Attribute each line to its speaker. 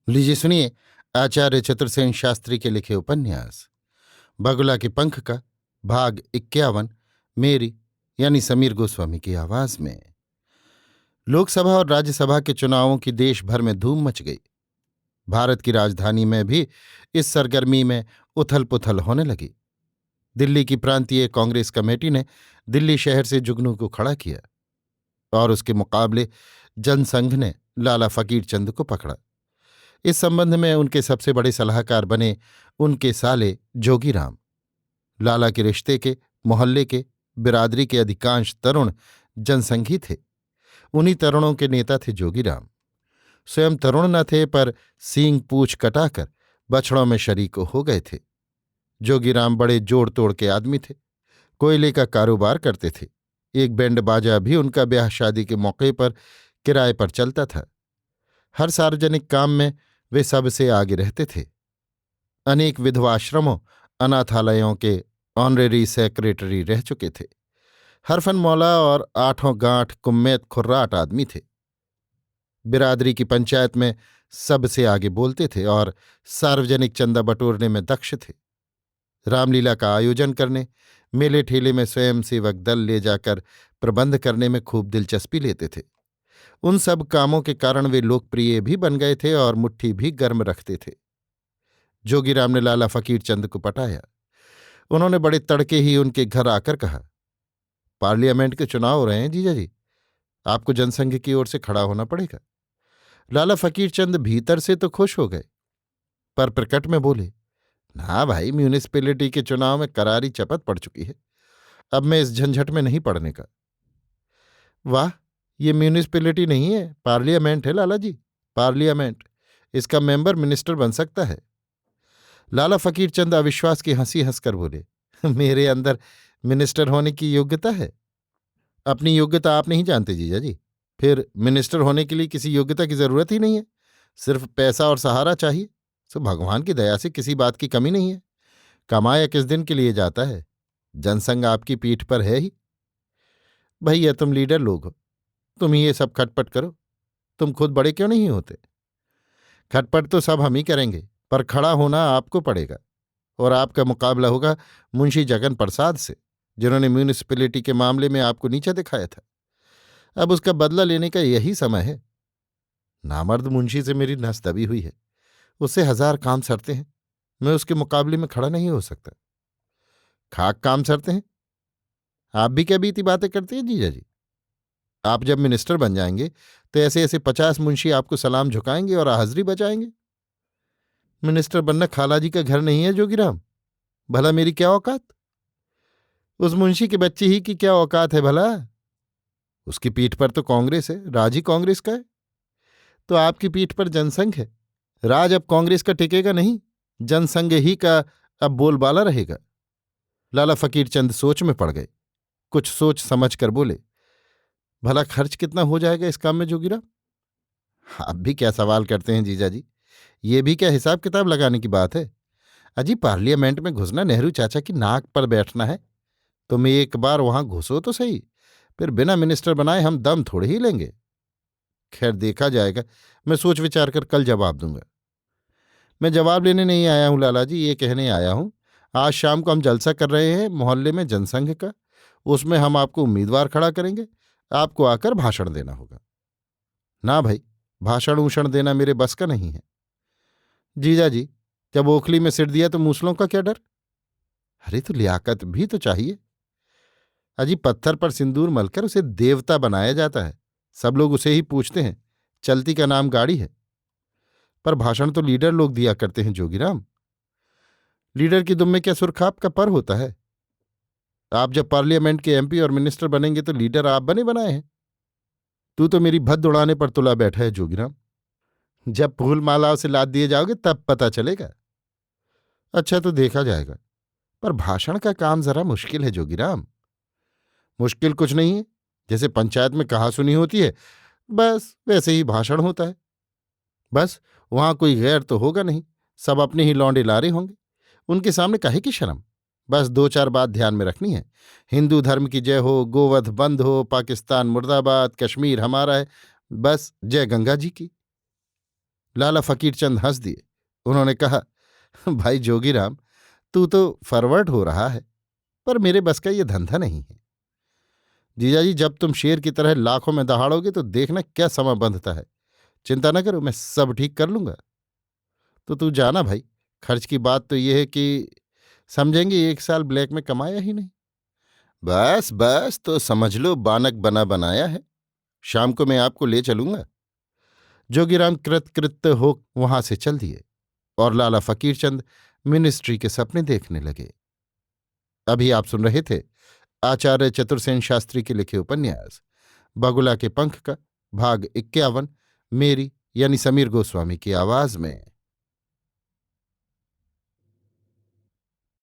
Speaker 1: लीजिए सुनिए आचार्य चतुर्सेन शास्त्री के लिखे उपन्यास बगुला के पंख का भाग 51 मेरी यानी समीर गोस्वामी की आवाज में। लोकसभा और राज्यसभा के चुनावों की देश भर में धूम मच गई। भारत की राजधानी में भी इस सरगर्मी में उथल पुथल होने लगी। दिल्ली की प्रांतीय कांग्रेस कमेटी ने दिल्ली शहर से जुगनू को खड़ा किया और उसके मुकाबले जनसंघ ने लाला फकीर चंद को पकड़ा। इस संबंध में उनके सबसे बड़े सलाहकार बने उनके साले जोगीराम। लाला के रिश्ते के, मोहल्ले के, बिरादरी के अधिकांश तरुण जनसंघी थे। उन्हीं तरुणों के नेता थे जोगीराम। स्वयं तरुण न थे, पर सींग पूछ कटाकर बछड़ों में शरीक हो गए थे। जोगीराम बड़े जोड़ तोड़ के आदमी थे। कोयले का कारोबार करते थे। एक बैंड बाजा भी उनका ब्याह शादी के मौके पर किराए पर चलता था। हर सार्वजनिक काम में वे सबसे आगे रहते थे। अनेक विधवाश्रमों, अनाथालयों के ऑनरेरी सेक्रेटरी रह चुके थे। हरफन मौला और आठों गांठ कुम्मैत खुर्राट आदमी थे। बिरादरी की पंचायत में सबसे आगे बोलते थे और सार्वजनिक चंदा बटोरने में दक्ष थे। रामलीला का आयोजन करने, मेले ठेले में स्वयंसेवक दल ले जाकर प्रबंध करने में खूब दिलचस्पी लेते थे। उन सब कामों के कारण वे लोकप्रिय भी बन गए थे और मुट्ठी भी गर्म रखते थे। जोगीराम ने लाला फकीर चंद को पटाया। उन्होंने बड़े तड़के ही उनके घर आकर कहा, पार्लियामेंट के चुनाव हो रहे हैं जीजा जी, आपको जनसंघ की ओर से खड़ा होना पड़ेगा। लाला फकीर चंद भीतर से तो खुश हो गए, पर प्रकट में बोले, ना भाई, म्यूनिसिपैलिटी के चुनाव में करारी चपत पड़ चुकी है, अब मैं इस झंझट में नहीं पड़ने का। वाह, ये म्यूनिसिपैलिटी नहीं है, पार्लियामेंट है लाला जी, पार्लियामेंट। इसका मेंबर मिनिस्टर बन सकता है। लाला फकीर चंद अविश्वास की हंसी हंसकर बोले, मेरे अंदर मिनिस्टर होने की योग्यता है? अपनी योग्यता आप नहीं जानते जीजा जी। फिर मिनिस्टर होने के लिए किसी योग्यता की जरूरत ही नहीं है, सिर्फ पैसा और सहारा चाहिए। सो भगवान की दया से किसी बात की कमी नहीं है। कमाया किस दिन के लिए जाता है, जनसंघ आपकी पीठ पर है ही। भैया तुम लीडर लोग हो, तुम ही ये सब खटपट करो, तुम खुद बड़े क्यों नहीं होते? खटपट तो सब हम ही करेंगे, पर खड़ा होना आपको पड़ेगा। और आपका मुकाबला होगा मुंशी जगन प्रसाद से, जिन्होंने म्यूनिसिपैलिटी के मामले में आपको नीचा दिखाया था। अब उसका बदला लेने का यही समय है। नामर्द मुंशी से मेरी नस दबी हुई है, उससे 1000 काम सरते हैं, मैं उसके मुकाबले में खड़ा नहीं हो सकता। खाक काम सरते हैं? आप भी क्या बीती बातें करते हैं जीजा जी? आप जब मिनिस्टर बन जाएंगे तो ऐसे ऐसे 50 मुंशी आपको सलाम झुकाएंगे और हाजिरी बजाएंगे। मिनिस्टर बनना खालाजी का घर नहीं है जोगीराम, भला मेरी क्या औकात? उस मुंशी के बच्चे ही की क्या औकात है भला? उसकी पीठ पर तो कांग्रेस है, राज ही कांग्रेस का है। तो आपकी पीठ पर जनसंघ है, राज अब कांग्रेस का टिकेगा नहीं, जनसंघ ही का अब बोलबाला रहेगा। लाला फकीर चंद सोच में पड़ गए। कुछ सोच समझ कर बोले, भला खर्च कितना हो जाएगा इस काम में जोगीराम? आप भी क्या सवाल करते हैं जीजा जी, ये भी क्या हिसाब किताब लगाने की बात है? अजी, पार्लियामेंट में घुसना नेहरू चाचा की नाक पर बैठना है। तुम एक बार वहां घुसो तो सही, फिर बिना मिनिस्टर बनाए हम दम थोड़े ही लेंगे। खैर देखा जाएगा, मैं सोच विचार कर कल जवाब दूंगा। मैं जवाब लेने नहीं आया हूं लाला जी, ये कहने आया हूं, आज शाम को हम जलसा कर रहे हैं मोहल्ले में जनसंघ का, उसमें हम आपको उम्मीदवार खड़ा करेंगे, आपको आकर भाषण देना होगा। ना भाई, भाषण ऊषण देना मेरे बस का नहीं है। जीजा जी, जब ओखली में सिर दिया तो मूसलों का क्या डर? अरे तो लियाकत भी तो चाहिए। अजी, पत्थर पर सिंदूर मलकर उसे देवता बनाया जाता है, सब लोग उसे ही पूछते हैं, चलती का नाम गाड़ी है। पर भाषण तो लीडर लोग दिया करते हैं जोगीराम। लीडर की दुम में क्या सुरखाप का पर होता है? आप जब पार्लियामेंट के एमपी और मिनिस्टर बनेंगे तो लीडर आप बने बनाए हैं। तू तो मेरी भद्द उड़ाने पर तुला बैठा है जोगीराम। जब फूल मालाओं से लाद दिए जाओगे तब पता चलेगा। अच्छा तो देखा जाएगा, पर भाषण का काम जरा मुश्किल है जोगीराम। मुश्किल कुछ नहीं है, जैसे पंचायत में कहा सुनी होती है, बस वैसे ही भाषण होता है। बस वहां कोई गैर तो होगा नहीं, सब अपने ही लौंडे लारे होंगे, उनके सामने काहे की शर्म। बस 2-4 बात ध्यान में रखनी है, हिंदू धर्म की जय हो, गोवध बंद हो, पाकिस्तान मुर्दाबाद, कश्मीर हमारा है, बस जय गंगा जी की। लाला फकीरचंद हंस दिए। उन्होंने कहा, भाई जोगीराम, तू तो फॉरवर्ड हो रहा है, पर मेरे बस का ये धंधा नहीं है। जीजाजी, जब तुम शेर की तरह लाखों में दहाड़ोगे तो देखना क्या समय बंधता है। चिंता न करो, मैं सब ठीक कर लूंगा। तो तू जाना भाई, खर्च की बात तो यह है कि समझेंगे 1 साल ब्लैक में कमाया ही नहीं। बस बस, तो समझ लो बानक बना बनाया है। शाम को मैं आपको ले चलूंगा। जोगीराम कृतकृत्य हो वहां से चल दिए और लाला फकीरचंद मिनिस्ट्री के सपने देखने लगे। अभी आप सुन रहे थे आचार्य चतुर्सेन शास्त्री के लिखे उपन्यास बगुला के पंख का भाग 51, मेरी यानी समीर गोस्वामी की आवाज में।